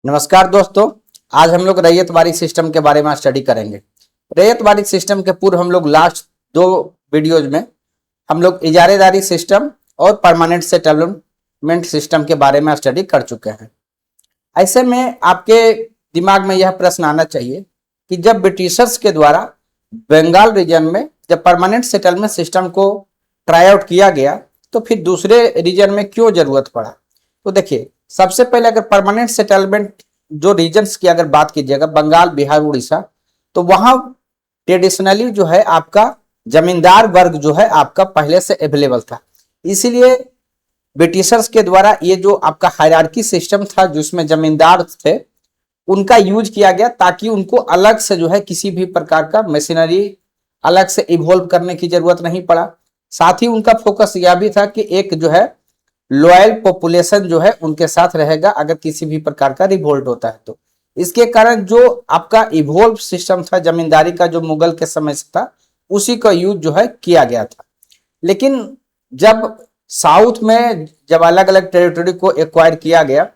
नमस्कार दोस्तों, आज हम लोग रैयत वारी सिस्टम के बारे में स्टडी करेंगे। रैयत वारी सिस्टम के पूर्व हम लोग लास्ट दो वीडियोज में हम लोग इजारेदारी सिस्टम और परमानेंट सेटलमेंट सिस्टम के बारे में स्टडी कर चुके हैं। ऐसे में आपके दिमाग में यह प्रश्न आना चाहिए कि जब ब्रिटिशर्स के द्वारा बंगाल रीजन में जब परमानेंट सेटलमेंट सिस्टम को ट्राई आउट किया गया तो फिर दूसरे रीजन में क्यों जरूरत पड़ा। तो देखिए, सबसे पहले अगर परमानेंट सेटलमेंट जो रीजन्स की अगर बात कीजिएगा, बंगाल, बिहार, उड़ीसा, तो वहां ट्रेडिशनली जो है आपका जमींदार वर्ग जो है आपका पहले से अवेलेबल था। इसीलिए ब्रिटिशर्स के द्वारा ये जो आपका हायरार्की सिस्टम था जिसमें जमींदार थे उनका यूज किया गया ताकि उनको अलग से जो है किसी भी प्रकार का मशीनरी अलग से इवॉल्व करने की जरूरत नहीं पड़ा। साथ ही उनका फोकस यह भी था कि एक जो है लॉयल पॉपुलेशन जो है उनके साथ रहेगा अगर किसी भी प्रकार का रिवोल्ट होता है तो। इसके कारण जो आपका इवॉल्व सिस्टम था जमींदारी का जो मुगल के समय से था उसी का यूज जो है किया गया था। लेकिन जब साउथ में जब अलग अलग टेरिटरी को एक्वायर किया गया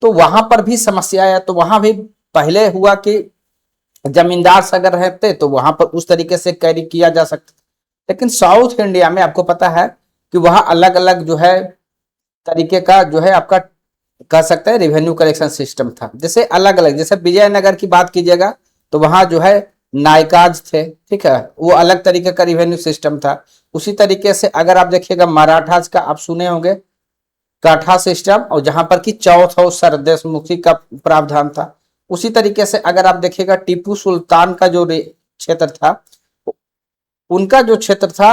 तो वहां पर भी समस्या आया। तो वहां भी पहले हुआ कि जमींदार अगर रहते तो वहां पर उस तरीके से कैरी किया जा सकता, लेकिन साउथ इंडिया में आपको पता है कि वहां अलग अलग जो है तरीके का जो है आपका कह सकते हैं रेवेन्यू कलेक्शन सिस्टम था। जैसे अलग अलग, जैसे विजयनगर की बात कीजिएगा तो वहां जो है नायकाज थे, ठीक है, वो अलग तरीके का रेवेन्यू सिस्टम था। उसी तरीके से अगर आप देखिएगा मराठास का आप सुने होंगे काठा सिस्टम, और जहां पर कि चौथ और सरदेशमुखी का प्रावधान था। उसी तरीके से अगर आप देखिएगा टीपू सुल्तान का जो क्षेत्र था उनका जो क्षेत्र था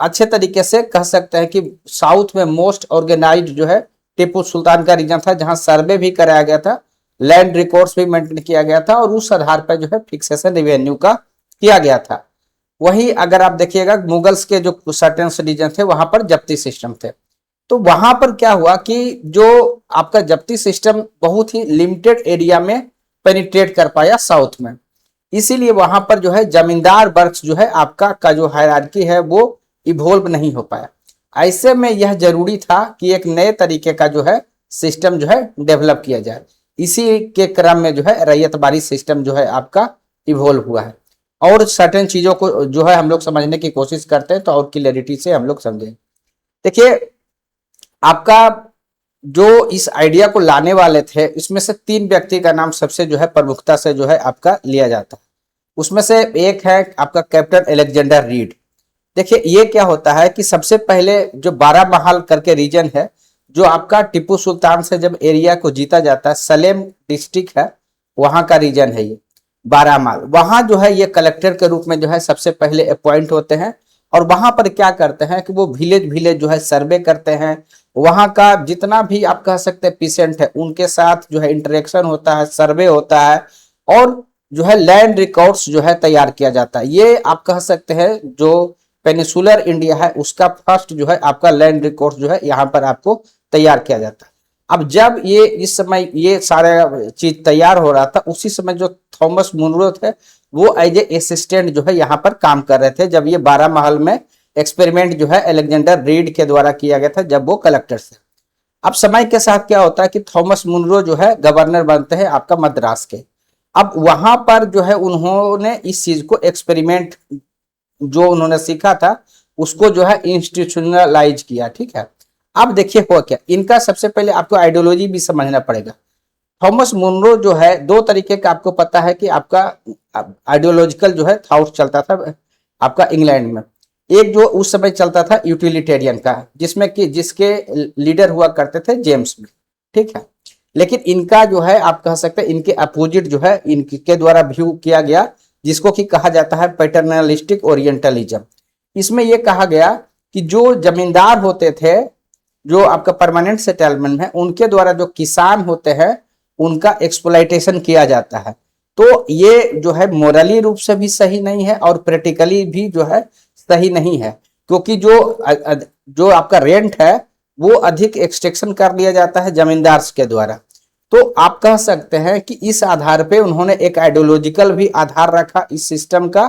अच्छे तरीके से कह सकते हैं कि साउथ में मोस्ट ऑर्गेनाइज्ड जो है टीपू सुल्तान का रीजन था, जहां सर्वे भी कराया गया था, लैंड रिकॉर्ड्स भी मेंटेन किया गया था और उस आधार पर जो है फिक्सेशन रेवेन्यू का किया गया था। वही अगर आप देखिएगा मुगल्स के जो सर्टेन रीजन थे वहां पर जब्ती सिस्टम थे। तो वहां पर क्या हुआ कि जो आपका जब्ती सिस्टम बहुत ही लिमिटेड एरिया में पेनिट्रेट कर पाया साउथ में, इसीलिए वहां पर जो है जमींदार वर्ग जो है आपका का जो हायरार्की है वो इवॉल्व नहीं हो पाया। ऐसे में यह जरूरी था कि एक नए तरीके का जो है सिस्टम जो है डेवलप किया जाए। इसी के क्रम में जो है रैयतबारी सिस्टम जो है आपका इवॉल्व हुआ है। और सर्टेन चीजों को जो है हम लोग समझने की कोशिश करते हैं तो और क्लियरिटी से हम लोग समझें। देखिए, आपका जो इस आइडिया को लाने वाले थे इसमें से तीन व्यक्ति का नाम सबसे जो है प्रमुखता से जो है आपका लिया जाता है। उसमें से एक है आपका कैप्टन अलेक्जेंडर रीड। देखिए, ये क्या होता है कि सबसे पहले जो बारामहल करके रीजन है जो आपका टीपू सुल्तान से जब एरिया को जीता जाता है, सलेम डिस्ट्रिक्ट है, वहां का रीजन है ये बारामहल। वहां जो है ये कलेक्टर के रूप में जो है सबसे पहले अपॉइंट होते हैं और वहां पर क्या करते हैं कि वो विलेज विलेज जो है सर्वे करते हैं। वहां का जितना भी आप कह सकते हैं पेशेंट है उनके साथ जो है इंटरेक्शन होता है, सर्वे होता है और जो है लैंड रिकॉर्ड्स जो है तैयार किया जाता है। ये आप कह सकते हैं जो पेनिसुलर इंडिया है उसका फर्स्ट जो है आपका लैंड रिकॉर्ड्स जो है यहाँ पर आपको तैयार किया जाता है। अब जब ये इस समय ये सारा चीज तैयार हो रहा था उसी समय जो थॉमस मुनरो थे वो एज ए असिस्टेंट जो है यहाँ पर काम कर रहे थे जब ये बारामहल में एक्सपेरिमेंट जो है अलेक्जेंडर रीड के द्वारा किया गया था जब वो कलेक्टर थे। अब समय के साथ क्या होता है कि थॉमस मुनरो जो है गवर्नर बनते हैं आपका मद्रास के। अब वहां पर जो है उन्होंने इस चीज को एक्सपेरिमेंट जो उन्होंने सीखा था उसको जो है इंस्टीट्यूशनलाइज किया, ठीक है। अब देखिए हुआ क्या, इनका सबसे पहले आपको आइडियोलॉजी भी समझना पड़ेगा। थॉमस मुनरो जो है दो तरीके का आपको पता है कि आपका आइडियोलॉजिकल जो है थॉट चलता था आपका इंग्लैंड में। एक जो उस समय चलता था यूटिलिटेरियन का जिसमें कि जिसके लीडर हुआ करते थे जेम्स में, ठीक है। लेकिन इनका जो है आप कह सकते हैं इनके अपोजिट जो है इनके द्वारा व्यू किया गया जिसको कि कहा जाता है पैटर्नलिस्टिक ओरिएंटलिज्म। इसमें यह कहा गया कि जो जमींदार होते थे जो आपका परमानेंट सेटलमेंट है उनके द्वारा जो किसान होते हैं उनका एक्सप्लॉइटेशन किया जाता है। तो ये जो है मोरली रूप से भी सही नहीं है और प्रैक्टिकली भी जो है सही नहीं है, क्योंकि जो आपका रेंट है वो अधिक एक्सट्रैक्शन कर लिया जाता है जमींदार के द्वारा। तो आप कह सकते हैं कि इस आधार पे उन्होंने एक आइडियोलॉजिकल भी आधार रखा इस सिस्टम का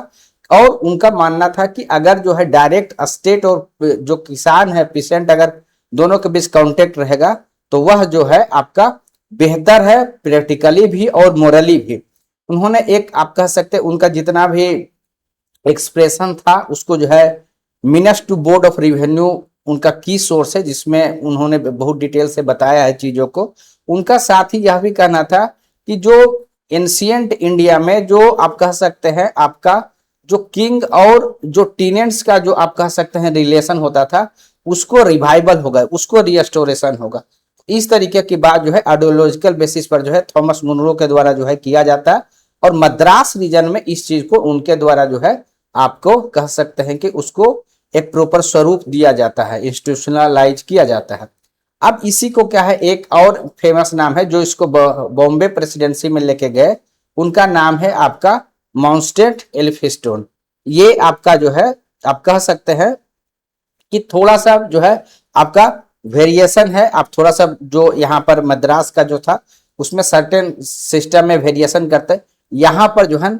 और उनका मानना था कि अगर जो है डायरेक्ट स्टेट और जो किसान है पेशेंट अगर दोनों के बीच कांटेक्ट रहेगा तो वह जो है आपका बेहतर है, प्रैक्टिकली भी और मोरली भी। उन्होंने एक आप कह सकते हैं उनका जितना भी एक्सप्रेशन था उसको जो है minutes to board of revenue उनका की सोर्स है, जिसमें उन्होंने बहुत डिटेल से बताया है चीजों को। उनका साथ ही यह भी कहना था कि जो एंशियंट इंडिया में जो आप कह सकते हैं आपका जो किंग और जो टीनेंट्स का जो आप कह सकते हैं रिलेशन होता था, उसको रिवाइवल होगा, उसको रिस्टोरेशन होगा। इस तरीके की बात जो है आइडियोलॉजिकल बेसिस पर जो है थॉमस मुनरो के द्वारा जो है किया जाता है, और मद्रास रीजन में इस चीज को उनके द्वारा जो है आपको कह सकते हैं कि उसको एक प्रॉपर स्वरूप दिया जाता है, इंस्टीट्यूशनलाइज किया जाता है। अब इसी को क्या है, एक और फेमस नाम है जो इसको बॉम्बे प्रेसिडेंसी में लेके गए, उनका नाम है आपका माउंटेड एल्फिस्टोन। ये आपका जो है आप कह सकते हैं कि थोड़ा सा जो है आपका वेरिएशन है। आप थोड़ा सा जो यहाँ पर मद्रास का जो था उसमें सर्टेन सिस्टम में वेरिएशन करते हैं, यहाँ पर जो है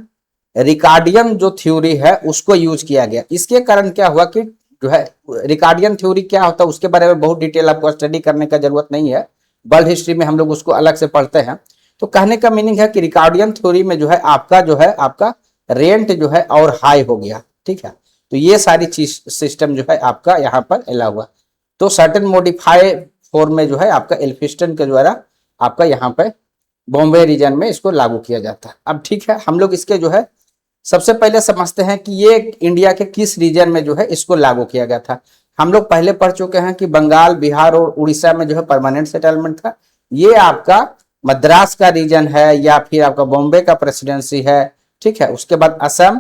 रिकार्डियन जो थ्योरी है उसको यूज किया गया। इसके कारण क्या हुआ कि जो है रिकार्डियन थ्योरी क्या होता है उसके बारे में बहुत डिटेल आपको स्टडी करने का जरूरत नहीं है, वर्ल्ड हिस्ट्री में हम लोग उसको अलग से पढ़ते हैं। तो कहने का मीनिंग है कि रिकार्डियन थ्योरी में जो है आपका रेंट जो है और हाई हो गया, ठीक है। तो ये सारी चीज सिस्टम जो है आपका यहाँ पर अलाउ हुआ। तो सर्टेन मॉडिफाई फॉर्म में जो है आपका एल्फिस्टन के द्वारा आपका यहाँ पे बॉम्बे रीजन में इसको लागू किया जाता है। अब ठीक है, हम लोग इसके जो है सबसे पहले समझते हैं कि ये इंडिया के किस रीजन में जो है इसको लागू किया गया था। हम लोग पहले पढ़ चुके हैं कि बंगाल, बिहार और उड़ीसा में जो है परमानेंट सेटलमेंट था। ये आपका मद्रास का रीजन है या फिर आपका बॉम्बे का प्रेसिडेंसी है, ठीक है। उसके बाद असम,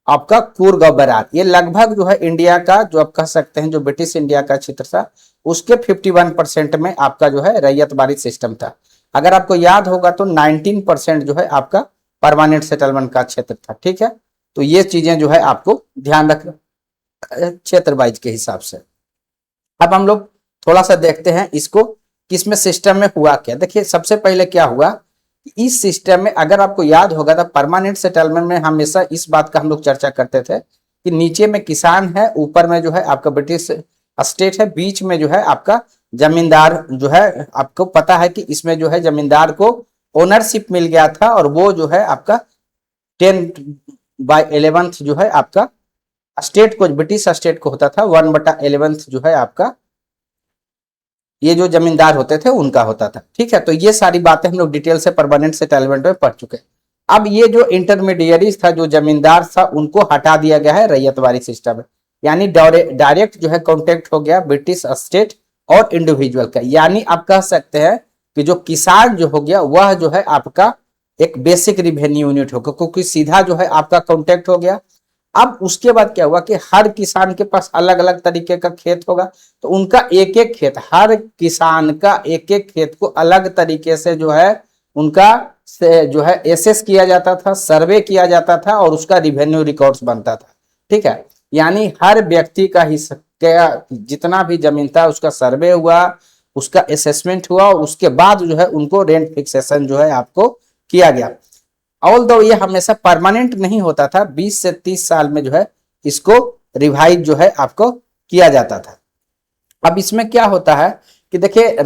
आपका कुर्ग और बरार, ये लगभग जो है इंडिया का जो आप कह सकते हैं जो ब्रिटिश इंडिया का क्षेत्र था उसके 51% में आपका जो है रैयतवाड़ी सिस्टम था। अगर आपको याद होगा तो 19% जो है आपका परमानेंट सेटलमेंट का क्षेत्र था, ठीक है। तो ये चीजें जो है आपको ध्यान रखना क्षेत्र वाइज के हिसाब से। अब हम लोग थोड़ा सा देखते हैं इसको किसमें सिस्टम में हुआ क्या। देखिए सबसे पहले क्या हुआ, इस सिस्टम में अगर आपको याद होगा तो परमानेंट सेटलमेंट में हमेशा इस बात का हम लोग चर्चा करते थे कि नीचे में किसान है, ऊपर में जो है आपका ब्रिटिश स्टेट है, बीच में जो है आपका जमींदार जो है। आपको पता है कि इसमें जो है जमींदार को ओनरशिप मिल गया था और वो जो है आपका 10/11 जो है आपका स्टेट को, ब्रिटिश स्टेट को होता था, 1/11 जो है आपका ये जो जमींदार होते थे उनका होता था, ठीक है। तो ये सारी बातें हम लोग डिटेल से परमानेंट सेटलमेंट में पढ़ चुके हैं। अब ये जो इंटरमीडिएरीज था, जो जमींदार था, उनको हटा दिया गया है रैयतवाड़ी सिस्टम में, यानी डायरेक्ट जो है कॉन्टेक्ट हो गया ब्रिटिश स्टेट और इंडिविजुअल का। यानी आप कह सकते हैं कि जो किसान जो हो गया वह जो है आपका एक बेसिक रिवेन्यू यूनिट होगा, क्योंकि सीधा जो है आपका कॉन्टेक्ट हो गया। अब उसके बाद क्या हुआ कि हर किसान के पास अलग अलग तरीके का खेत होगा, तो उनका एक एक खेत, हर किसान का एक एक खेत को अलग तरीके से जो है उनका से जो है एसेस किया जाता था, सर्वे किया जाता था और उसका रिवेन्यू रिकॉर्ड्स बनता था, ठीक है। यानी हर व्यक्ति का हिस्सा जितना भी जमीन था उसका सर्वे हुआ, उसका असेसमेंट हुआ और उसके बाद जो है उनको रेंट फिक्सेशन जो है आपको किया गया। ऑल्दो ये हमेशा परमानेंट नहीं होता था, 20 से 30 साल में जो है इसको रिवाइज जो है आपको किया जाता था। अब इसमें क्या होता है कि देखिए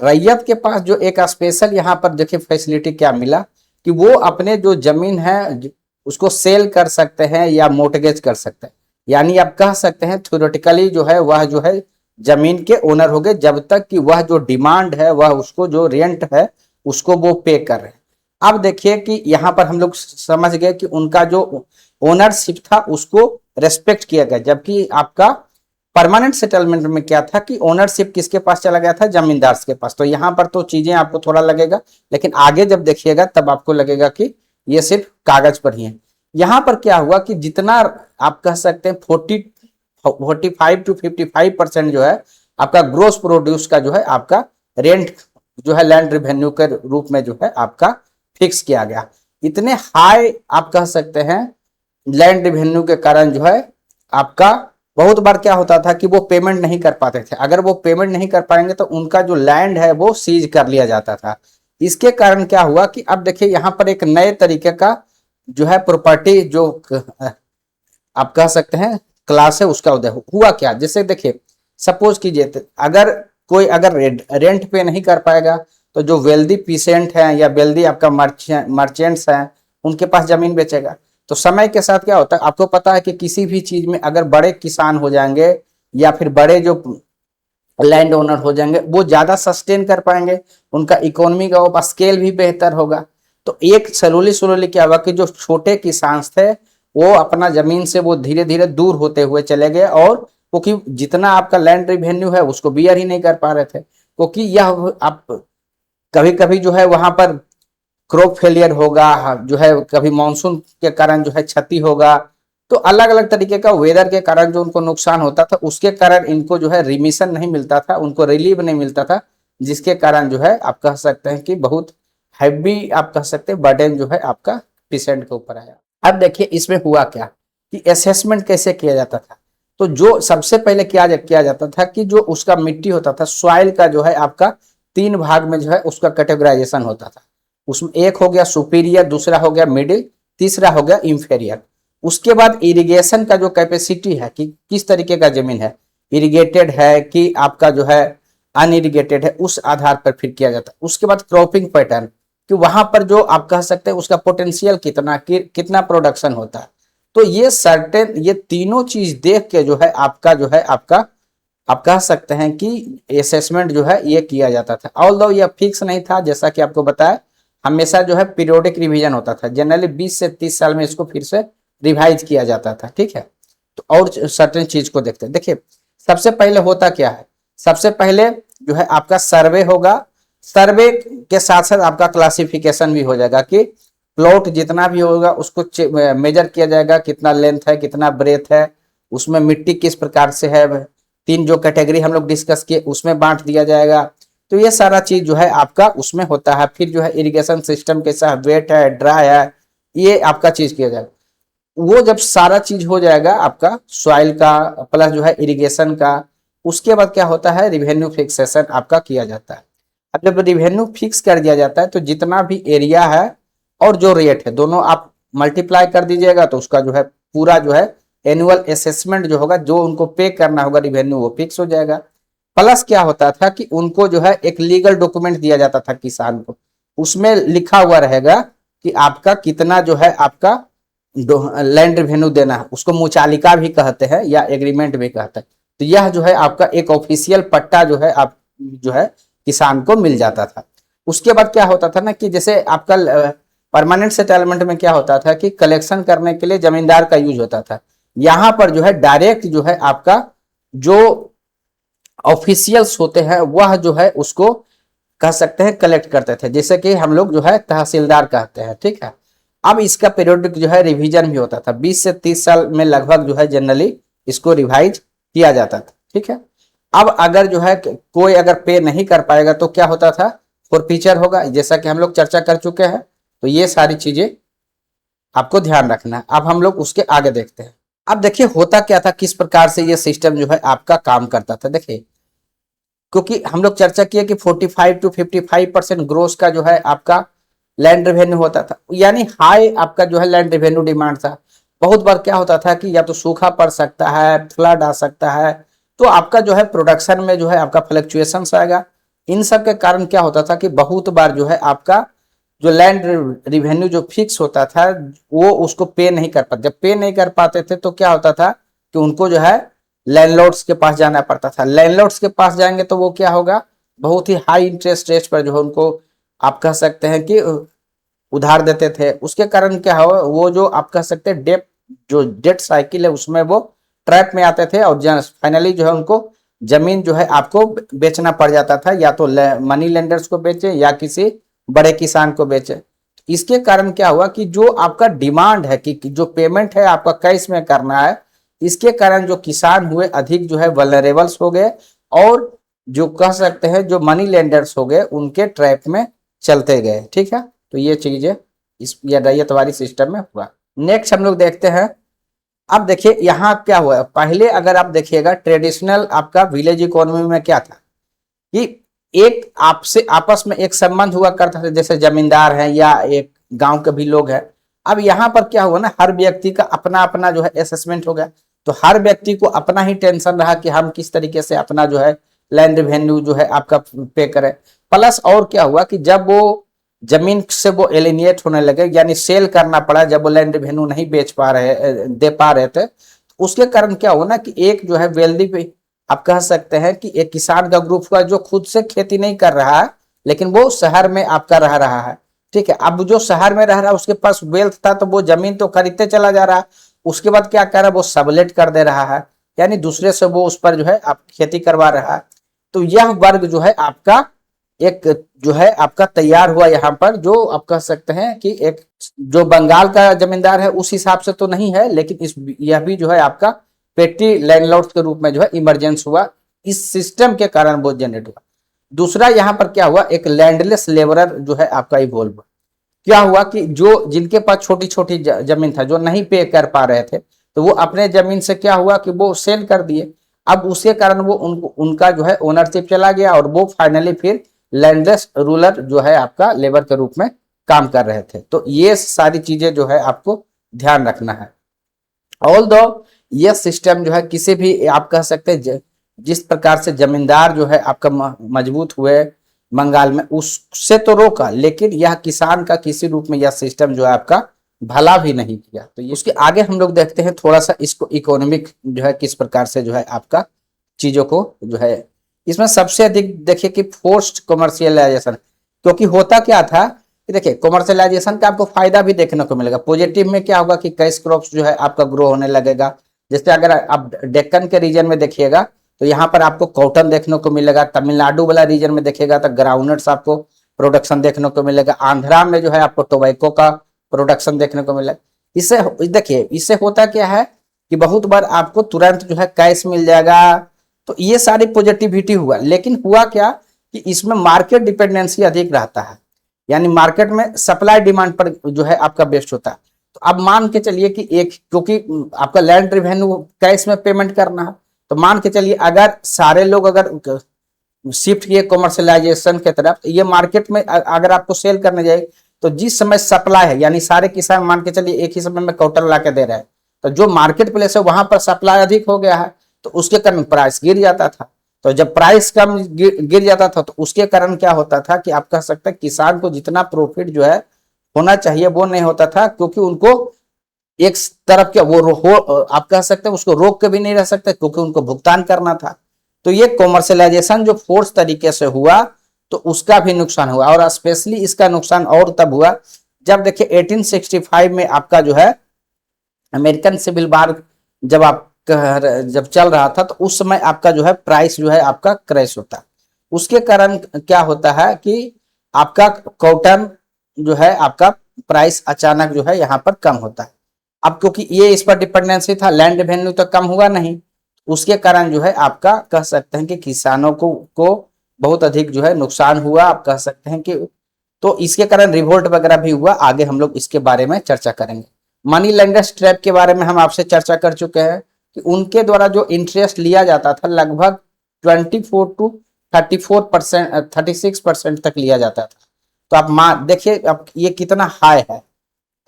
रैयत के पास जो एक स्पेशल यहाँ पर देखिए फैसिलिटी क्या मिला कि वो अपने जो जमीन है उसको सेल कर सकते हैं या मोर्टगेज कर सकते हैं। यानी आप कह सकते हैं थ्योरेटिकली जो है वह जो है जमीन के ओनर हो गए, जब तक कि वह जो डिमांड है वह उसको जो रेंट है उसको वो पे कर रहे हैं। अब देखिए कि यहाँ पर हम लोग समझ गए कि उनका जो ओनरशिप था उसको रेस्पेक्ट किया गया, जबकि आपका परमानेंट सेटलमेंट में क्या था कि ओनरशिप किसके पास चला गया था, जमींदार के पास। तो यहाँ पर तो चीजें आपको थोड़ा लगेगा, लेकिन आगे जब देखिएगा तब आपको लगेगा कि ये सिर्फ कागज पर ही है। यहाँ पर क्या हुआ कि जितना आप कह सकते हैं 45 to 55% जो है आपका ग्रोस प्रोड्यूस का जो है आपका रेंट जो है लैंड रिवेन्यू के रूप में जो है आपका फिक्स किया गया। इतने हाई आप कह सकते हैं लैंड रिवेन्यू के कारण जो है आपका बहुत बार क्या होता था कि वो पेमेंट नहीं कर पाते थे। अगर वो पेमेंट नहीं कर पाएंगे तो उनका जो लैंड है वो सीज कर लिया जाता था। इसके कारण क्या हुआ कि अब देखिए यहाँ पर एक नए तरीके का जो है प्रॉपर्टी जो आप कह सकते हैं क्लास है उसका उदय हुआ। क्या, जैसे देखिए सपोज कीजिए अगर कोई अगर रेंट पे नहीं कर पाएगा तो जो वेल्दी पीसेंट हैं या वेल्दी आपका मर्चेंट्स हैं उनके पास जमीन बेचेगा। तो समय के साथ क्या होता है, आपको पता है कि किसी भी चीज में अगर बड़े किसान हो जाएंगे या फिर बड़े जो लैंड ओनर हो जाएंगे वो ज्यादा सस्टेन कर पाएंगे, उनका इकोनॉमी का स्केल भी बेहतर होगा। तो एक स्लोली स्लोली क्या हुआ कि जो छोटे किसान थे वो अपना जमीन से वो धीरे धीरे दूर होते हुए चले गए, और क्योंकि जितना आपका लैंड रिवेन्यू है उसको बियर ही नहीं कर पा रहे थे, क्योंकि यह आप कभी कभी जो है वहां पर क्रॉप फेलियर होगा, जो है कभी मानसून के कारण जो है क्षति होगा, तो अलग अलग तरीके का वेदर के कारण जो उनको नुकसान होता था उसके कारण इनको जो है रिमिशन नहीं मिलता था, उनको रिलीफ नहीं मिलता था, जिसके कारण जो है आप कह सकते हैं कि बहुत हैवी आप कह सकते हैं बर्डन जो है आपका पेशेंट के ऊपर आया। अब देखिए इसमें हुआ क्या कि असेसमेंट कैसे किया जाता था। तो जो सबसे पहले किया जाता था कि जो उसका मिट्टी होता था, सॉइल का जो है आपका 3 भाग में जो है उसका कैटेगराइजेशन होता था। उसमें एक हो गया सुपीरियर, दूसरा हो गया मिडिल, तीसरा हो गया इंफेरियर। उसके बाद इरिगेशन का जो कैपेसिटी है कि किस तरीके का जमीन है, इरिगेटेड है कि आपका जो है अनइरिगेटेड है, उस आधार पर फिर किया जाता है। उसके बाद क्रॉपिंग पैटर्न कि वहां पर जो आप कह सकते हैं उसका पोटेंशियल कितना प्रोडक्शन होता है। तो ये सर्टेन ये तीनों चीज देख के जो है आपका आप कह सकते हैं कि असेसमेंट जो है ये किया जाता था। ऑल्दो ये फिक्स नहीं था, जैसा कि आपको बताया हमेशा जो है पीरियोडिक रिवीजन होता था, जनरली 20 से 30 साल में इसको फिर से रिवाइज किया जाता था, ठीक है। तो और सर्टेन चीज को देखते हैं। देखिए सबसे पहले होता क्या है, सबसे पहले जो है आपका सर्वे होगा, सर्वे के साथ साथ आपका क्लासिफिकेशन भी हो जाएगा कि प्लॉट जितना भी होगा उसको मेजर किया जाएगा, कितना लेंथ है, कितना ब्रेथ है, उसमें मिट्टी किस प्रकार से है, 3 जो कैटेगरी हम लोग डिस्कस किए उसमें बांट दिया जाएगा। तो ये सारा चीज जो है आपका उसमें होता है। फिर जो है इरिगेशन सिस्टम कैसा है, वेट है, ड्राई है, ये आपका चीज किया जाएगा। वो जब सारा चीज हो जाएगा आपका सॉइल का प्लस जो है इरिगेशन का, उसके बाद क्या होता है रिवेन्यू फिक्सेशन आपका किया जाता है। अब जब रिवेन्यू फिक्स कर दिया जाता है तो जितना भी एरिया है और जो रेट है दोनों आप मल्टीप्लाई कर दीजिएगा, तो उसका जो है पूरा जो है एनुअल असेसमेंट जो होगा, जो उनको पे करना होगा रिवेन्यू, वो फिक्स हो जाएगा। प्लस क्या होता था कि उनको जो है एक लीगल डॉक्यूमेंट दिया जाता था किसान को, उसमें लिखा हुआ रहेगा कि आपका कितना जो है आपका लैंड रेवेन्यू देना है, उसको मुचालिका भी कहते हैं या एग्रीमेंट भी कहते हैं। तो यह जो है आपका एक ऑफिशियल पट्टा जो है आप जो है किसान को मिल जाता था। उसके बाद क्या होता था ना कि जैसे आपका परमानेंट सेटलमेंट में क्या होता था कि कलेक्शन करने के लिए जमींदार का यूज होता था। यहां पर जो है डायरेक्ट जो है आपका जो ऑफिशियल्स होते हैं वह जो है उसको कह सकते हैं कलेक्ट करते थे, जैसे कि हम लोग जो है तहसीलदार कहते हैं, ठीक है। अब इसका पीरियोडिक जो है रिवीजन भी होता था, 20 से 30 साल में लगभग जो है जनरली इसको रिवाइज किया जाता था, ठीक है। अब अगर जो है कोई अगर पे नहीं कर पाएगा तो क्या होता था, फॉरफीचर होगा, जैसा कि हम लोग चर्चा कर चुके हैं। तो ये सारी चीजें आपको ध्यान रखना है। अब हम लोग उसके आगे देखते हैं। अब देखिए होता क्या था, किस प्रकार से ये सिस्टम जो है आपका काम करता था। देखिए क्योंकि हम लोग चर्चा किए कि 45 to 55% ग्रोस का जो है आपका लैंड रेवेन्यू होता था, यानी हाई आपका जो है लैंड रेवेन्यू डिमांड था। बहुत बार क्या होता था कि या तो सूखा पड़ सकता है, फ्लड आ सकता है, तो आपका जो है प्रोडक्शन में जो है आपका फ्लक्चुएशन आएगा। इन सब के कारण क्या होता था कि बहुत बार जो है आपका जो लैंड रिवेन्यू जो फिक्स होता था वो उसको पे नहीं कर पाते। जब पे नहीं कर पाते थे तो क्या होता था कि उनको जो है लैंडलॉर्ड्स के पास जाना पड़ता था। लैंडलॉर्ड्स के पास जाएंगे तो वो क्या होगा, बहुत ही हाई इंटरेस्ट रेट पर जो है उनको आप कह सकते हैं कि उधार देते थे। उसके कारण क्या हो, वो जो आप कह सकते हैं डेट साइकिल है उसमें वो ट्रैप में आते थे, और फाइनली जो है उनको जमीन जो है आपको बेचना पड़ जाता था, या तो मनी लेंडर्स को बेचे या किसी बड़े किसान को बेचे। इसके कारण क्या हुआ कि जो आपका डिमांड है कि जो पेमेंट है आपका कैश में करना है, इसके कारण जो किसान हुए अधिक जो है वल्नरेबल्स हो गए, और जो कह सकते हैं जो मनी लेंडर्स हो गए उनके ट्रैप में चलते गए, ठीक है। तो ये चीजें इस रैयतवाड़ी सिस्टम में हुआ। नेक्स्ट हम लोग देखते हैं। अब देखिए यहाँ क्या हुआ, पहले अगर आप देखिएगा ट्रेडिशनल आपका विलेज इकोनॉमी में क्या था कि एक आपसे आपस में एक संबंध हुआ करता था, जैसे जमींदार है या एक गांव के भी लोग हैं। अब यहाँ पर क्या हुआ ना, हर व्यक्ति का अपना अपना जो है असेसमेंट हो गया, तो हर व्यक्ति को अपना ही टेंशन रहा कि हम किस तरीके से अपना जो है लैंड रेवेन्यू जो है आपका पे करे। प्लस और क्या हुआ कि जब वो जमीन से वो एलिनिएट होने लगे, यानी सेल करना पड़ा, जब वो लैंड रेवेन्यू नहीं बेच पा रहे, दे पा रहे थे, तो उसके कारण क्या हुआ ना कि एक जो है वेल्दी पे आप कह सकते हैं कि एक किसान का ग्रुप हुआ जो खुद से खेती नहीं कर रहा है, लेकिन वो शहर में आपका रह रहा है। ठीक है, अब जो शहर में रह रहा है उसके पास वेल्थ था, तो वो जमीन तो खरीदते चला जा रहा है, उसके बाद क्या कर रहा है, वो सबलेट कर दे रहा है, यानी दूसरे से वो उस पर जो है आप खेती करवा रहा है। तो यह वर्ग जो है आपका एक जो है आपका तैयार हुआ यहाँ पर, जो आप कह सकते हैं कि एक जो बंगाल का जमींदार है उस हिसाब से तो नहीं है, लेकिन इस यह भी जो है आपका पेटी लैंडलॉर्ड के रूप में जो है इमरजेंस हुआ, इस सिस्टम के कारण वो जनरेट हुआ। दूसरा यहाँ पर क्या हुआ, एक लैंडलेस लेबरर जो है आपका इवॉल्व हुआ। क्या हुआ कि जो जिनके पास छोटी छोटी जमीन था, जो नहीं पे कर पा रहे थे, तो वो अपने जमीन से क्या हुआ कि वो सेल कर दिए। अब उसके कारण वो उनका जो है ओनरशिप चला गया, और वो फाइनली फिर लैंडलेस रूलर जो है आपका लेबर के रूप में काम कर रहे थे। तो ये सारी चीजें जो है आपको ध्यान रखना है। ऑल दो ये सिस्टम जो है किसी भी आप कह सकते हैं जिस प्रकार से जमींदार जो है आपका मजबूत हुए बंगाल में, उससे तो रोका, लेकिन यह किसान का किसी रूप में यह सिस्टम जो है आपका भला भी नहीं किया। तो उसके आगे हम लोग देखते हैं थोड़ा सा इसको इकोनॉमिक जो है किस प्रकार से जो है आपका चीजों को जो है, इसमें सबसे अधिक देखिए कि फोर्स्ड कमर्शियलाइजेशन। क्योंकि होता क्या था कि देखिए कमर्शियलाइजेशन का आपको फायदा भी देखने को मिलेगा। पॉजिटिव में क्या होगा कि कैश क्रॉप्स जो है आपका ग्रो होने लगेगा। जैसे अगर आप डेक्कन के रीजन में देखिएगा तो यहाँ पर आपको कॉटन देखने को मिलेगा, तमिलनाडु वाला रीजन में देखिएगा तो ग्राउंडनट्स आपको प्रोडक्शन देखने को मिलेगा, आंध्रा में जो है आपको टोबैको का प्रोडक्शन देखने को मिलेगा। इससे देखिए इससे होता क्या है कि बहुत बार आपको तुरंत जो है कैश मिल जाएगा, तो ये सारी पॉजिटिविटी हुआ। लेकिन हुआ क्या कि इसमें मार्केट डिपेंडेंसी अधिक रहता है, यानी मार्केट में सप्लाई डिमांड पर जो है आपका बेस्ड होता है। तो अब मान के चलिए कि एक, क्योंकि आपका लैंड रेवेन्यू कैश में पेमेंट करना है, तो मान के चलिए अगर सारे लोग अगर शिफ्ट किए कमर्शियलाइजेशन के तरफ, ये मार्केट में अगर आपको सेल करने जाए तो जिस समय सप्लाई है, यानी सारे किसान मान के चलिए एक ही समय में कॉटन ला के दे रहे हैं, तो जो मार्केट प्लेस है वहां पर सप्लाई अधिक हो गया है, तो उसके कारण प्राइस गिर जाता था। तो जब प्राइस कम गिर जाता था तो उसके कारण क्या होता था कि आप कह सकते हैं किसान को जितना प्रॉफिट जो है होना चाहिए वो नहीं होता था, क्योंकि उनको एक तरफ क्या वो आप कह सकते हैं उसको रोक के भी नहीं रह सकते, क्योंकि उनको भुगतान करना था। तो ये कॉमर्शियलाइजेशन जो फोर्स तरीके से हुआ तो उसका भी नुकसान हुआ, और स्पेशली इसका नुकसान और तब हुआ जब देखिए 1865 में आपका जो है अमेरिकन सिविल वार जब चल रहा था, तो उस समय आपका जो है प्राइस जो है आपका क्रैश होता है। उसके कारण क्या होता है कि आपका कॉटन जो है आपका प्राइस अचानक जो है यहाँ पर कम होता है। अब क्योंकि ये इस पर डिपेंडेंसी था, लैंड रेवेन्यू तो कम हुआ नहीं, उसके कारण जो है आपका कह सकते हैं कि किसानों को बहुत अधिक जो है नुकसान हुआ, आप कह सकते हैं कि। तो इसके कारण रिवोल्ट वगैरह भी हुआ, आगे हम लोग इसके बारे में चर्चा करेंगे। मनी लेंडर्स ट्रैप के बारे में हम आपसे चर्चा कर चुके हैं कि उनके द्वारा जो इंटरेस्ट लिया जाता था लगभग 24 टू 34%, 36% तक लिया जाता था। तो आप देखिए अब ये कितना हाई है।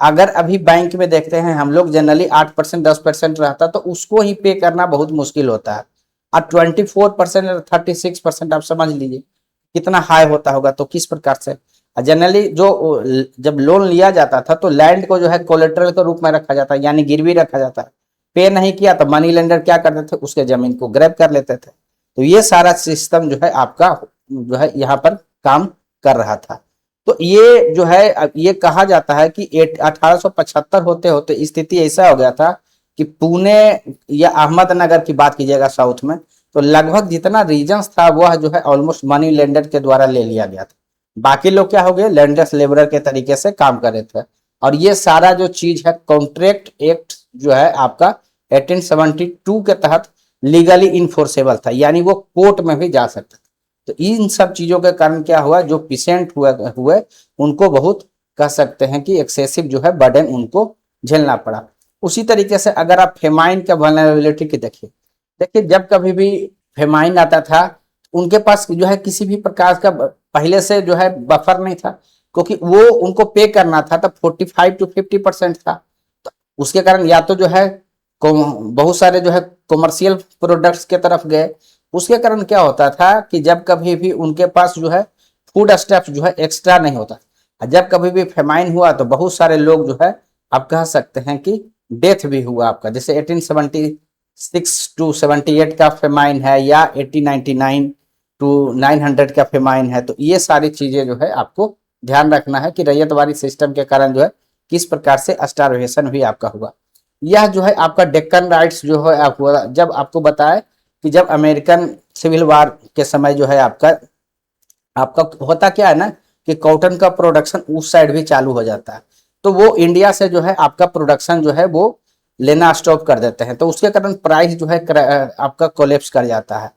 अगर अभी बैंक में देखते हैं हम लोग जनरली 8% 10% रहता, तो उसको ही पे करना बहुत मुश्किल होता है। और 24% और 36% आप समझ लीजिए कितना हाई होता होगा। तो किस प्रकार से जनरली जो जब लोन लिया जाता था तो लैंड को जो है कोलेटरल के रूप में रखा जाता है, यानी गिरवी रखा जाता है। पे नहीं किया तो मनी लेंडर क्या करते थे, उसके जमीन को ग्रैब कर लेते थे। तो ये सारा सिस्टम जो है आपका जो है यहाँ पर काम कर रहा था। तो ये जो है ये कहा जाता है कि 1875 होते होते स्थिति ऐसा हो गया था कि पुणे या अहमदनगर की बात कीजिएगा साउथ में, तो लगभग जितना रीजन्स था वह जो है ऑलमोस्ट मनी लेंडर के द्वारा ले लिया गया था। बाकी लोग क्या हो गए, लैंडलेस लेबरर के तरीके से काम कर रहे थे। और ये सारा जो चीज है कॉन्ट्रैक्ट एक्ट जो है आपका 1872 के तहत लीगली इन्फोर्सेबल था, यानी वो कोर्ट में भी जा सकता था। तो इन सब चीजों के कारण क्या हुआ, जो पेशेंट हुए उनको बहुत कह सकते हैं कि एक्सेसिव जो है बर्डन उनको झेलना पड़ा। उसी तरीके से अगर आप फेमाइन का वल्नरेबिलिटी की देखिए जब कभी भी फेमाइन आता था उनके पास जो है किसी भी प्रकार का पहले से जो है बफर नहीं था, क्योंकि वो उनको पे करना था तो 45 टू 50% था। तो उसके कारण या तो जो है बहुत सारे जो है कॉमर्शियल प्रोडक्ट्स के तरफ गए, उसके कारण क्या होता था कि जब कभी भी उनके पास जो है फूड स्टफ जो है एक्स्ट्रा नहीं होता, जब कभी भी फेमाइन हुआ तो बहुत सारे लोग जो है आप कह सकते हैं कि डेथ भी हुआ आपका। जैसे 1876 टू 78 का फेमाइन है या 1899 टू 900 का फेमाइन है। तो ये सारी चीजें जो है आपको ध्यान रखना है कि रैयतवाड़ी सिस्टम के कारण जो है किस प्रकार से स्टारवेशन भी आपका हुआ। यह जो है आपका डेक्कन राइट्स जो है आप हुआ, जब आपको बताया कि जब अमेरिकन सिविल वार के समय जो है आपका आपका होता क्या है ना कि कॉटन का प्रोडक्शन उस साइड भी चालू हो जाता है, तो वो इंडिया से जो है आपका प्रोडक्शन जो है वो लेना स्टॉप कर देते हैं, तो उसके कारण प्राइस जो है आपका कोलेप्स कर जाता है।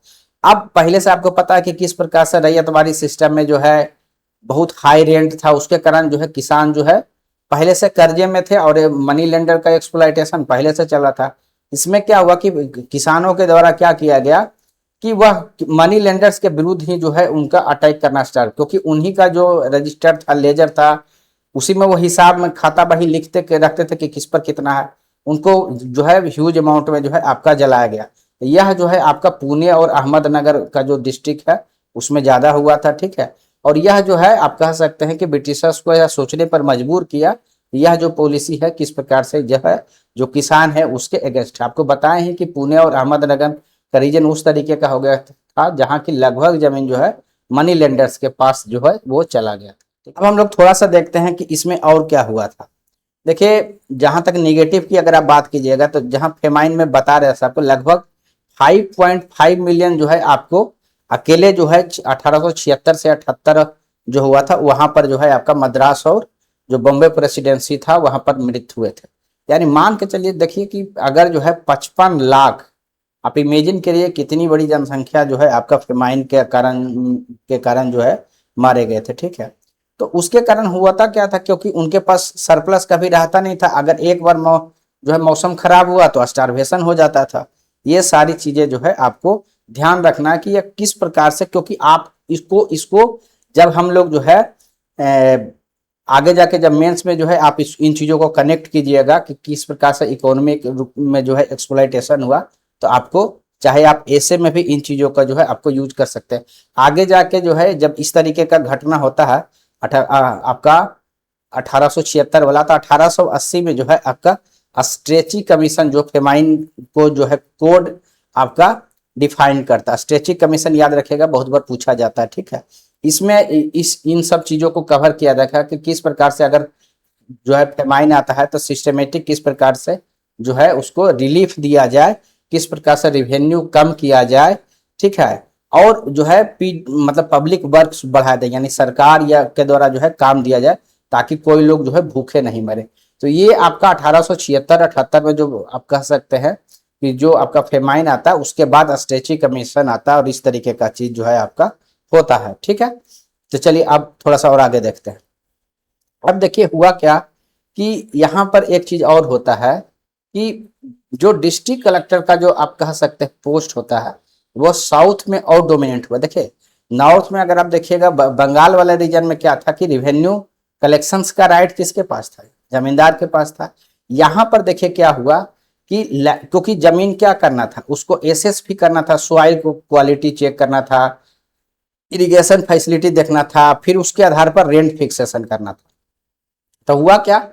अब पहले से आपको पता है कि किस प्रकार से रैयतवाड़ी सिस्टम में जो है बहुत हाई रेंट था, उसके कारण जो है किसान जो है पहले से कर्जे में थे और मनी लेंडर का एक्सप्लॉयटेशन पहले से चला था। इसमें क्या हुआ कि किसानों के द्वारा क्या किया गया कि वह मनी लेंडर्स के विरुद्ध ही जो है उनका अटैक करना स्टार्ट, क्योंकि उन्हीं का जो रजिस्टर था, लेजर था, उसी में वो हिसाब में खाता बही लिखते के रखते थे कि किस पर कितना है, उनको जो है ह्यूज अमाउंट में जो है आपका जलाया गया। यह जो है आपका पुणे और अहमदनगर का जो डिस्ट्रिक्ट है उसमें ज्यादा हुआ था, ठीक है। और यह जो है आप कह सकते हैं कि ब्रिटिशर्स को यह सोचने पर मजबूर किया, यह जो पॉलिसी है किस प्रकार से जो है जो किसान है उसके अगेंस्ट। आपको बताए हैं कि पुणे और अहमदनगर का रीजन उस तरीके का हो गया था जहां की लगभग जमीन जो है मनी लेंडर्स के पास जो है वो चला गया था। अब हम लोग थोड़ा सा देखते हैं कि इसमें और क्या हुआ था। देखिए जहां तक निगेटिव की अगर आप बात कीजिएगा तो जहां फेमाइन में बता रहे थे आपको लगभग 5.5 मिलियन जो है आपको अकेले जो है 1876 से 78 जो हुआ था वहां पर जो है आपका मद्रास और जो बॉम्बे प्रेसिडेंसी था वहां पर मृत्यु हुए थे। यानी मान के चलिए देखिए कि अगर जो है 55 लाख, आप इमेजिन करिए कितनी बड़ी जनसंख्या जो है आपका फेमाइन के कारण जो है मारे गए थे, ठीक है। तो उसके कारण हुआ था क्या था, क्योंकि उनके पास सरप्लस कभी रहता नहीं था, अगर एक बार जो है मौसम खराब हुआ तो स्टारवेशन हो जाता था। ये सारी चीजें जो है आपको ध्यान रखना है कि यह किस प्रकार से, क्योंकि आप इसको इसको जब हम लोग जो है आगे जाके जब मेंस में जो है आप इन चीजों को कनेक्ट कीजिएगा कि किस प्रकार से इकोनॉमिक रूप में जो है एक्सप्लॉयटेशन हुआ, तो आपको चाहे आप ऐसे में भी इन चीजों का जो है आपको यूज कर सकते हैं। आगे जाके जो है जब इस तरीके का घटना होता है आपका 1876 वाला, तो 1880 में जो है आपका स्ट्रेची कमीशन जो फेमाइन को जो है कोड आपका डिफाइन करता है। स्ट्रेची कमीशन याद रखिएगा, बहुत बार पूछा जाता है, ठीक है। इसमें इन सब चीजों को कवर किया जाता है कि किस प्रकार से अगर जो है फेमाइन आता है तो सिस्टमेटिक किस प्रकार से जो है उसको रिलीफ दिया जाए, किस प्रकार से रेवेन्यू कम किया जाए, ठीक है। और जो है मतलब पब्लिक वर्क्स बढ़ा दे, यानी सरकार या के द्वारा जो है काम दिया जाए ताकि कोई लोग जो है भूखे नहीं मरे। तो ये आपका 1876-78 में जो आप कह सकते हैं कि जो आपका फेमाइन आता है उसके बाद स्ट्रेची कमीशन आता है और इस तरीके का चीज जो है आपका होता है, ठीक है। तो चलिए अब थोड़ा सा और आगे देखते हैं। अब देखिए हुआ क्या कि यहाँ पर एक चीज और होता है कि जो डिस्ट्रिक्ट कलेक्टर का जो आप कह सकते हैं पोस्ट होता है वो साउथ में और डोमिनेंट हुआ। देखिए नॉर्थ में अगर आप देखिएगा बंगाल वाले रीजन में क्या था कि रिवेन्यू कलेक्शंस का राइट किसके पास था, जमींदार के पास था। यहाँ पर देखिए क्या हुआ कि क्योंकि जमीन क्या करना था, उसको एसेस भी करना था, सॉइल को क्वालिटी चेक करना था, इरिगेशन फैसिलिटी देखना था, फिर उसके आधार पर रेंट फिक्सेशन करना था। तो हुआ क्या,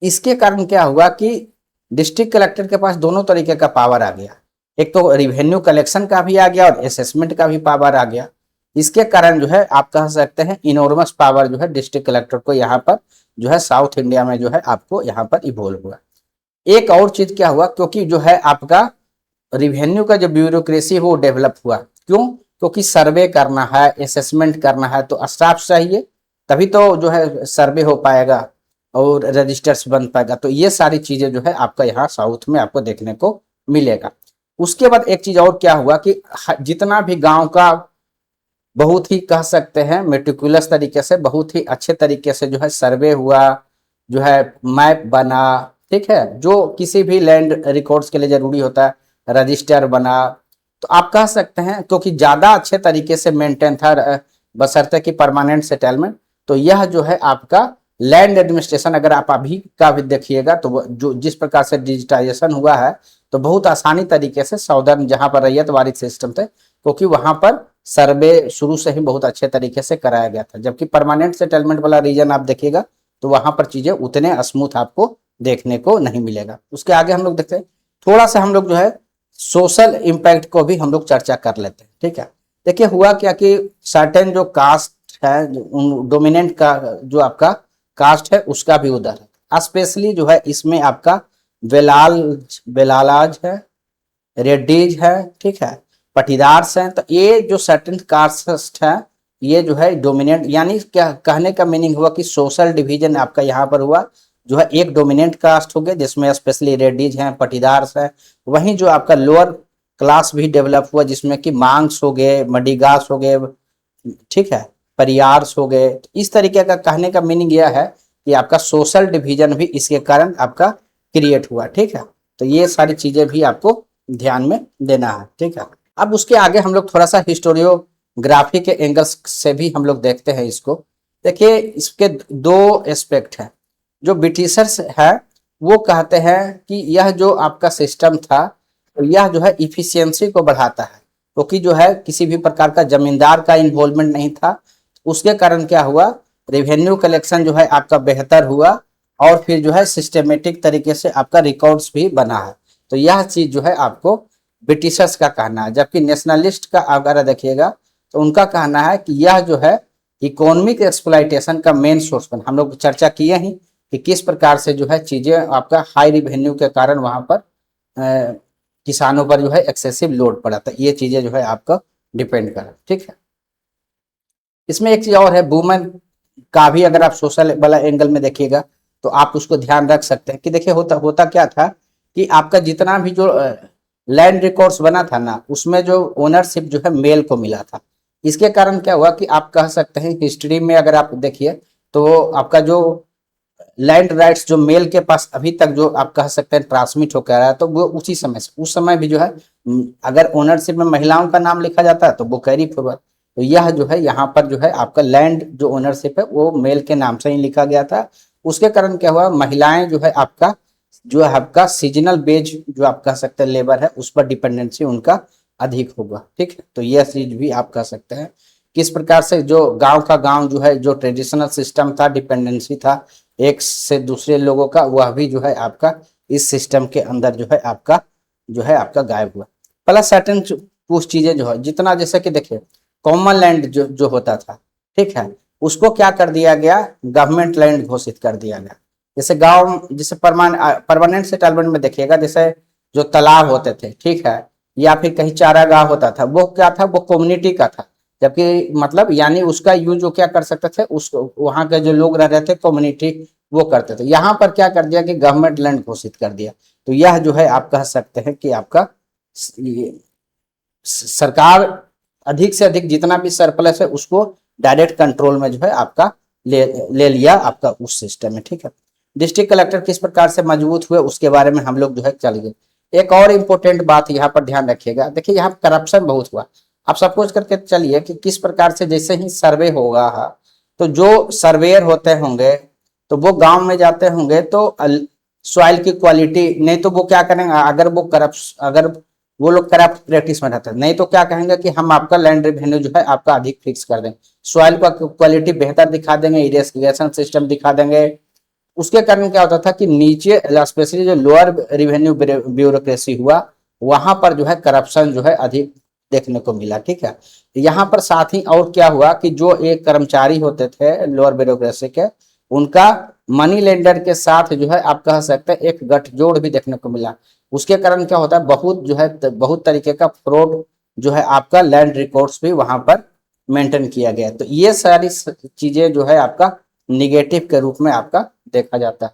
इसके कारण क्या हुआ कि डिस्ट्रिक्ट कलेक्टर के पास दोनों तरीके का पावर आ गया, एक तो रिवेन्यू कलेक्शन का भी आ गया और असेसमेंट का भी पावर आ गया। इसके कारण जो है आप कह सकते हैं इनॉर्मस पावर जो है डिस्ट्रिक्ट कलेक्टर को यहाँ पर जो है साउथ इंडिया में जो है आपको यहाँ पर इवॉल्व हुआ। एक और चीज क्या हुआ, क्योंकि जो है आपका रिवेन्यू का जो ब्यूरोक्रेसी है वो डेवलप हुआ। क्यों, क्योंकि सर्वे करना है, असेसमेंट करना है, तो स्टाफ चाहिए, तभी तो जो है सर्वे हो पाएगा और रजिस्टर्स बन पाएगा। तो ये सारी चीजें जो है आपका यहाँ साउथ में आपको देखने को मिलेगा। उसके बाद एक चीज और क्या हुआ कि जितना भी गांव का बहुत ही कह सकते हैं मेटिकुलस तरीके से, बहुत ही अच्छे तरीके से जो है सर्वे हुआ, जो है मैप बना, ठीक है, जो किसी भी लैंड रिकॉर्ड्स के लिए जरूरी होता है, रजिस्टर बना। तो आप कह सकते हैं क्योंकि ज्यादा अच्छे तरीके से मेंटेन था बशर्ते कि परमानेंट सेटलमेंट। तो यह जो है आपका लैंड एडमिनिस्ट्रेशन अगर आप अभी का भी देखिएगा तो जो जिस प्रकार से डिजिटाइजेशन हुआ है तो बहुत आसानी तरीके से साउदर्न जहां पर रैयतवाड़ी सिस्टम थे क्योंकि वहां पर सर्वे शुरू से ही बहुत अच्छे तरीके से कराया गया था। जबकि परमानेंट सेटलमेंट वाला रीजन आप देखिएगा तो वहां पर चीजें उतने स्मूथ आपको देखने को नहीं मिलेगा। उसके आगे हम लोग देखते हैं, थोड़ा सा हम लोग जो है सोशल इम्पैक्ट को भी हम लोग चर्चा कर लेते हैं। ठीक है, देखिए हुआ क्या कि सर्टेन जो कास्ट है, डोमिनेंट का जो आपका कास्ट है उसका भी उधर है। स्पेशली जो है इसमें आपका बेलालाज है, रेड्डीज है, ठीक है, पटीदार्स हैं। तो ये जो सर्टेन कास्ट है ये जो है डोमिनेंट, यानी क्या कहने का मीनिंग हुआ कि सोशल डिवीजन आपका यहाँ पर हुआ। जो है एक डोमिनेंट कास्ट हो गया जिसमें स्पेशली रेड्डीज हैं, पटीदार्स हैं। वहीं जो आपका लोअर क्लास भी डेवलप हुआ जिसमें कि मांग्स हो गए, मडिगास हो गए, ठीक है, परियार्स हो गए। तो इस तरीके का कहने का मीनिंग यह है कि आपका सोशल डिवीजन भी इसके कारण आपका क्रिएट हुआ। ठीक है, तो ये सारी चीजें भी आपको ध्यान में देना है। ठीक है, अब उसके आगे हम लोग थोड़ा सा हिस्टोरियोग्राफी के एंगल्स से भी हम लोग देखते हैं इसको। देखिए इसके दो एस्पेक्ट हैं। जो ब्रिटिशर्स है वो कहते हैं कि यह जो आपका सिस्टम था यह जो है इफिशियंसी को बढ़ाता है, क्योंकि जो है किसी भी प्रकार का जमींदार का इन्वॉल्वमेंट नहीं था। उसके कारण क्या हुआ, रेवेन्यू कलेक्शन जो है आपका बेहतर हुआ और फिर जो है सिस्टमेटिक तरीके से आपका रिकॉर्ड्स भी बना है। तो यह चीज जो है आपको ब्रिटिशर्स का कहना है। जबकि नेशनलिस्ट का अगर देखिएगा तो उनका कहना है कि यह जो है इकोनॉमिक एक्सप्लॉइटेशन का मेन सोर्स बना। हम लोग चर्चा किए ही कि किस प्रकार से जो है चीजें आपका हाई रिवेन्यू के कारण वहां पर किसानों पर जो है एक्सेसिव लोड पड़ा था। ये चीजें जो है आपका डिपेंड करा। ठीक है, इसमें एक चीज और है, वुमेन का भी अगर आप सोशल वाला एंगल में देखिएगा तो आप उसको ध्यान रख सकते हैं कि देखिए होता क्या था कि आपका जितना भी जो लैंड रिकॉर्ड्स बना था ना उसमें जो ओनरशिप जो है मेल को मिला था। इसके कारण क्या हुआ कि आप कह सकते हैं हिस्ट्री में अगर आप देखिए तो आपका जो लैंड राइट्स जो मेल के पास अभी तक जो आप कह सकते हैं ट्रांसमिट होकर आ रहा है तो वो उसी समय से, उस समय भी जो है अगर ओनरशिप में महिलाओं का नाम लिखा जाता है तो वो कैरी फॉरवर्ड। तो यह जो है यहाँ पर जो है आपका लैंड जो ओनरशिप है वो मेल के नाम से ही लिखा गया था। उसके कारण क्या हुआ, महिलाएं जो है आपका जो है आपका सीजनल बेज जो आप कह सकते हैं लेबर है उस पर डिपेंडेंसी उनका अधिक होगा। ठीक है, तो यह चीज भी आप कह सकते हैं किस प्रकार से जो गांव का गांव जो है जो ट्रेडिशनल सिस्टम था, डिपेंडेंसी था एक से दूसरे लोगों का, वह भी जो है आपका इस सिस्टम के अंदर जो है आपका गायब हुआ। प्लस सर्टेन कुछ चीजें जो है जितना जैसे कि देखिए कॉमन लैंड जो होता था, ठीक है, उसको क्या कर दिया गया, गवर्नमेंट लैंड घोषित कर दिया गया। जैसे गांव जैसे परमानेंट सेटलमेंट में देखिएगा जैसे जो तालाब होते थे, ठीक है, या फिर कहीं चारागाह होता था, वो क्या था, वो कम्युनिटी का था। जबकि मतलब यानी उसका यूज जो क्या कर सकते थे, उस वहां के जो लोग रह रहे थे कम्युनिटी वो करते थे। यहाँ पर क्या कर दिया कि गवर्नमेंट लैंड घोषित कर दिया। तो यह जो है आप कह सकते हैं कि आपका सरकार अधिक से अधिक जितना भी सरप्लस है उसको डायरेक्ट कंट्रोल में जो है आपका ले लिया आपका उस सिस्टम में। ठीक है, डिस्ट्रिक्ट कलेक्टर किस प्रकार से मजबूत हुए उसके बारे में हम लोग जो है चल गए। एक और इम्पोर्टेंट बात यहाँ पर ध्यान रखिएगा, देखिए यहाँ करप्शन बहुत हुआ। आप सपोज करके चलिए कि किस प्रकार से जैसे ही सर्वे होगा तो जो सर्वेयर होते होंगे तो वो गांव में जाते होंगे तो सॉइल की क्वालिटी नहीं तो वो क्या करेंगे, अगर वो लोग करप्ट प्रैक्टिस में रहते हैं नहीं तो क्या कहेंगे कि हम आपका लैंड रेवेन्यू जो है आपका अधिक फिक्स कर देंगे, सॉइल का क्वालिटी बेहतर दिखा देंगे, इरिगेशन सिस्टम दिखा देंगे। उसके कारण क्या होता था कि नीचे स्पेशली जो लोअर रेवेन्यू ब्यूरोक्रेसी हुआ वहां पर जो है करप्शन जो है अधिक देखने को मिला। ठीक है, यहाँ पर साथ ही और क्या हुआ कि जो एक कर्मचारी होते थे लोअर ब्यूरोक्रेसी के, उनका मनी लेंडर के साथ जो है आप कह सकते हैं एक गठजोड़ भी देखने को मिला। उसके कारण क्या होता है, बहुत जो है बहुत तरीके का फ्रॉड जो है आपका लैंड रिकॉर्ड्स भी वहां पर मेंटेन किया गया। तो ये सारी चीजें जो है आपका निगेटिव के रूप में आपका देखा जाता है।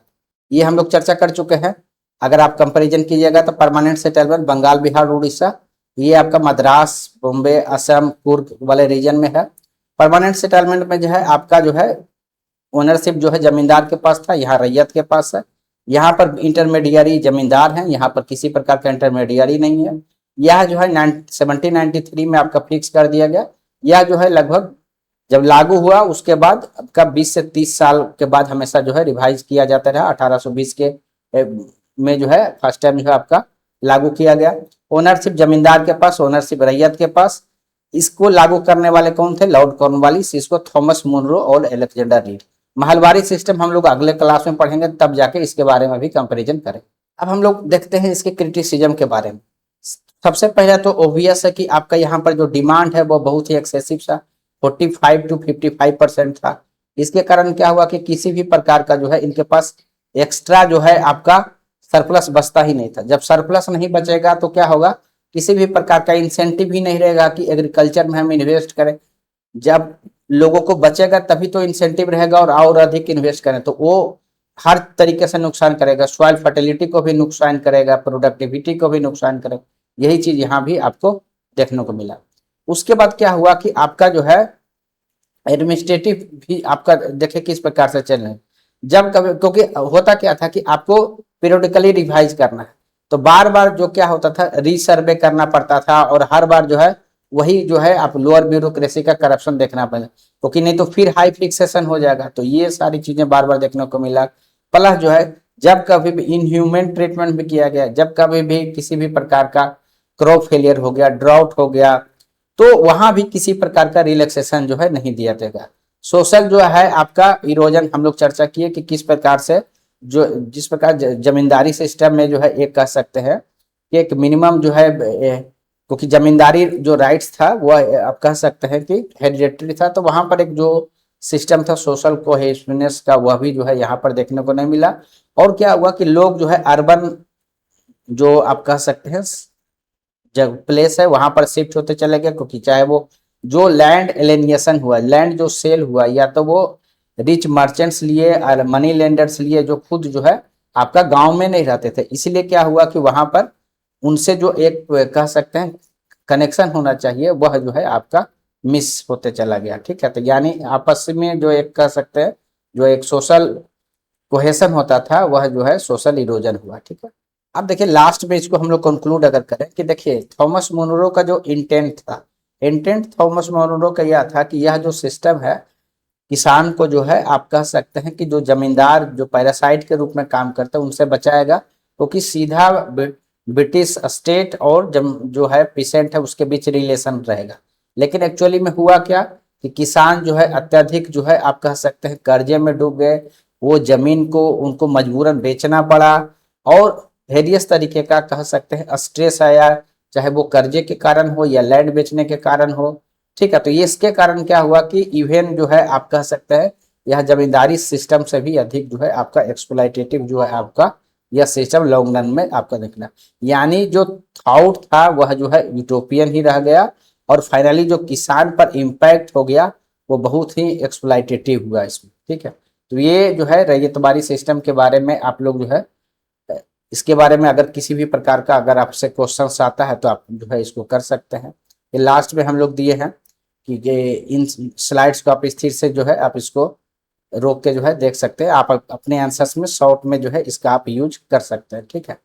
ये हम लोग चर्चा कर चुके हैं। अगर आप कंपैरिजन कीजिएगा तो परमानेंट सेटलमेंट बंगाल, बिहार, उड़ीसा, ये आपका मद्रास, बॉम्बे, असम, कुर्ग वाले रीजन में है। परमानेंट सेटलमेंट में जो है आपका जो है ओनरशिप जो है जमींदार के पास था, यहाँ रैयत के पास है। यहाँ पर इंटरमीडियरी जमींदार हैं, यहाँ पर किसी प्रकार का इंटरमीडियरी नहीं है। यह जो है 1793 में आपका फिक्स कर दिया गया। यह जो है लगभग जब लागू हुआ उसके बाद आपका 20 से 30 साल के बाद हमेशा जो है रिवाइज किया जाता रहा। 1820 के में जो है फर्स्ट टाइम जो है आपका लागू किया गया। ओनरशिप जमींदार के पास, ओनरशिप रैयत के पास। इसको लागू करने वाले कौन थे? लॉर्ड कॉर्नवालिस, इसको थॉमस मुनरो और अलेक्जेंडर रीड। महलबारी सिस्टम हम लोग अगले क्लास में पढ़ेंगे, तब जाके इसके बारे में भी कंपैरिजन करें। अब हम लोग देखते हैं इसके क्रिटिसिज्म के बारे में। सबसे पहले तो ओबियस है कि आपका यहाँ पर जो डिमांड है वो बहुत ही एक्सेसिव था, 45 to 55% था। इसके कारण क्या हुआ कि किसी भी प्रकार का जो है इनके पास एक्स्ट्रा जो है आपका सरप्लस बचता ही नहीं था। जब सरप्लस नहीं बचेगा तो क्या होगा, किसी भी प्रकार का इंसेंटिव ही नहीं रहेगा कि एग्रीकल्चर में हम इन्वेस्ट करें। जब लोगों को बचेगा तभी तो इंसेंटिव रहेगा और अधिक इन्वेस्ट करें, तो वो हर तरीके से नुकसान करेगा, सॉइल फर्टिलिटी को भी नुकसान करेगा, प्रोडक्टिविटी को भी नुकसान करेगा। यही चीज यहाँ भी आपको देखने को मिला। उसके बाद क्या हुआ कि आपका जो है एडमिनिस्ट्रेटिव भी आपका देखे किस प्रकार से चल रहे हैं। जब कभी, क्योंकि होता क्या था कि आपको पीरियोडिकली रिवाइज करना है, तो बार बार जो क्या होता था, रीसर्वे करना पड़ता था, और हर बार जो है वही जो है आप लोअर ब्यूरोक्रेसी का करप्शन देखना पड़ेगा, क्योंकि नहीं तो फिर हाई फिक्सेशन हो जाएगा। तो ये सारी चीजें बार बार देखने को मिला। प्लस जो है जब कभी भी इनह्यूमन ट्रीटमेंट भी किया गया, जब कभी भी किसी भी प्रकार का क्रॉप फेलियर हो गया, ड्राउट हो गया, तो वहां भी किसी प्रकार का रिलैक्सेशन जो है नहीं दिया जाएगा। सोशल जो है आपका इरोजन हम लोग चर्चा किए कि किस प्रकार से जो जिस प्रकार जमींदारी सिस्टम में जो है एक कह सकते हैं कि एक मिनिमम जो है, क्योंकि जमींदारी जो राइट्स था वो आप कह सकते हैं कि हेरिडेटरी था, तो वहां पर एक जो सिस्टम था सोशल कोहेसिवनेस का, वह भी जो है यहाँ पर देखने को नहीं मिला। और क्या हुआ कि लोग जो है अर्बन जो आप कह सकते हैं जब प्लेस है वहां पर शिफ्ट होते चले गए, क्योंकि चाहे वो जो लैंड एलियनेशन हुआ, लैंड जो सेल हुआ, या तो वो रिच मर्चेंट्स लिए और मनी लेंडर्स लिए, जो खुद जो है आपका गांव में नहीं रहते थे। इसलिए क्या हुआ कि वहां पर उनसे जो एक कह सकते हैं कनेक्शन होना चाहिए, वह जो है आपका मिस होते चला गया। ठीक है, तो यानी आपस में जो एक कह सकते हैं जो एक सोशल कोहेशन होता था, वह जो है सोशल इरोजन हुआ। ठीक है, अब देखिए लास्ट में इसको हम लोग कंक्लूड अगर करें कि देखिए थॉमस मुनरो का जो इंटेंट था, इंटेंट थॉमस मुनरो का यह था कि यह जो सिस्टम है किसान को जो है आप कह सकते हैं कि जो जमींदार जो पैरासाइट के रूप में काम करते हैं उनसे बचाएगा, क्योंकि सीधा ब्रिटिश स्टेट और जो है पीसेंट है उसके बीच रिलेशन रहेगा। लेकिन एक्चुअली में हुआ क्या कि किसान जो है अत्यधिक जो है आप कह सकते हैं कर्जे में डूब गए, वो जमीन को उनको मजबूरन बेचना पड़ा, और वेरियस तरीके का कह सकते हैं स्ट्रेस आया, चाहे वो कर्जे के कारण हो या लैंड बेचने के कारण हो। ठीक है, तो ये इसके कारण क्या हुआ कि इवन जो है आप कह सकते हैं यह जमींदारी सिस्टम से भी अधिक जो है आपका एक्सप्लॉयटेटिव जो है आपका यह सिस्टम लॉन्ग रन में आपका देखना, यानी जो थॉट था वह जो है यूटोपियन ही रह गया, और फाइनली जो किसान पर इम्पैक्ट हो गया वो बहुत ही एक्सप्लॉयटेटिव हुआ इसमें। ठीक है, तो ये जो है रैयतबारी सिस्टम के बारे में आप लोग जो है इसके बारे में अगर किसी भी प्रकार का अगर आपसे क्वेश्चन आता है तो आप जो है इसको कर सकते हैं। ये लास्ट में हम लोग दिए हैं कि ये इन स्लाइड्स को आप स्थिर से जो है आप इसको रोक के जो है देख सकते हैं, आप अपने आंसर्स में शॉर्ट में जो है इसका आप यूज कर सकते हैं। ठीक है,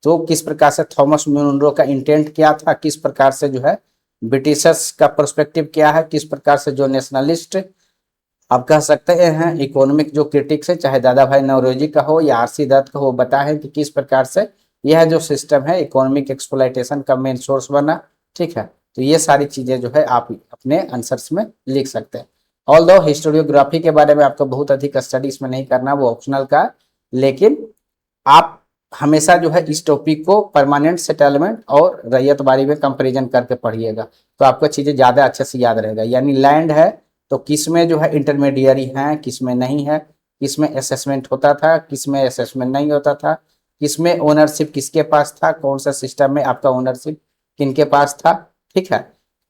तो किस प्रकार से थॉमस मुनरो का इंटेंट क्या था, किस प्रकार से जो है ब्रिटिशर्स का पर्सपेक्टिव क्या है, किस प्रकार से जो नेशनलिस्ट आप कह सकते हैं इकोनॉमिक जो क्रिटिक्स है, चाहे दादा भाई नौरोजी का हो या आरसी दत्त का हो, बताएं कि किस प्रकार से यह जो सिस्टम है इकोनॉमिक एक्सप्लॉयटेशन का मेन सोर्स बना। ठीक है, तो ये सारी चीजें जो है आप अपने आंसर्स में लिख सकते हैं। ऑल्दो हिस्टोरियोग्राफी के बारे में आपको बहुत अधिक स्टडी इसमें नहीं करना, वो ऑप्शनल का, लेकिन आप हमेशा जो है इस टॉपिक को परमानेंट सेटलमेंट और रैयतबारी में कंपेरिजन करके पढ़िएगा, तो आपको चीजें ज्यादा अच्छे से याद रहेगा। यानी लैंड है तो किस में जो है इंटरमीडियरी है, किस में नहीं है, किस में असेसमेंट होता था, किस में असेसमेंट नहीं होता था, किस में ओनरशिप किसके पास था, कौन सा सिस्टम में आपका ओनरशिप किनके पास था। ठीक है,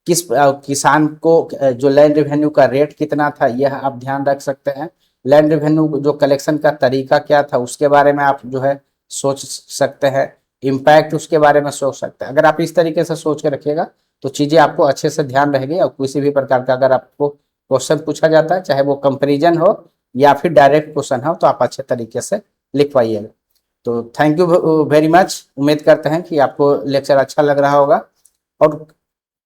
किस किसान को जो लैंड रेवेन्यू का रेट कितना था यह आप ध्यान रख सकते हैं। लैंड रेवेन्यू जो कलेक्शन का तरीका क्या था उसके बारे में आप जो है सोच सकते हैं, इम्पैक्ट उसके बारे में सोच सकते हैं। अगर आप इस तरीके से सोच के रखिएगा तो चीजें आपको अच्छे से ध्यान रहेगी, और किसी भी प्रकार का अगर आपको क्वेश्चन पूछा जाता है, चाहे वो कंपेरिजन हो या फिर डायरेक्ट क्वेश्चन हो, तो आप अच्छे तरीके से लिख पाइएगा। तो थैंक यू वेरी मच, उम्मीद करते हैं कि आपको लेक्चर अच्छा लग रहा होगा, और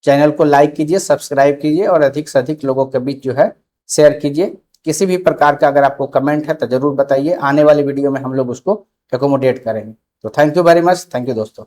चैनल को लाइक कीजिए, सब्सक्राइब कीजिए, और अधिक से अधिक लोगों के बीच जो है शेयर कीजिए। किसी भी प्रकार का अगर आपको कमेंट है तो जरूर बताइए, आने वाली वीडियो में हम लोग उसको एकोमोडेट करेंगे। तो thank you very much, thank you दोस्तों।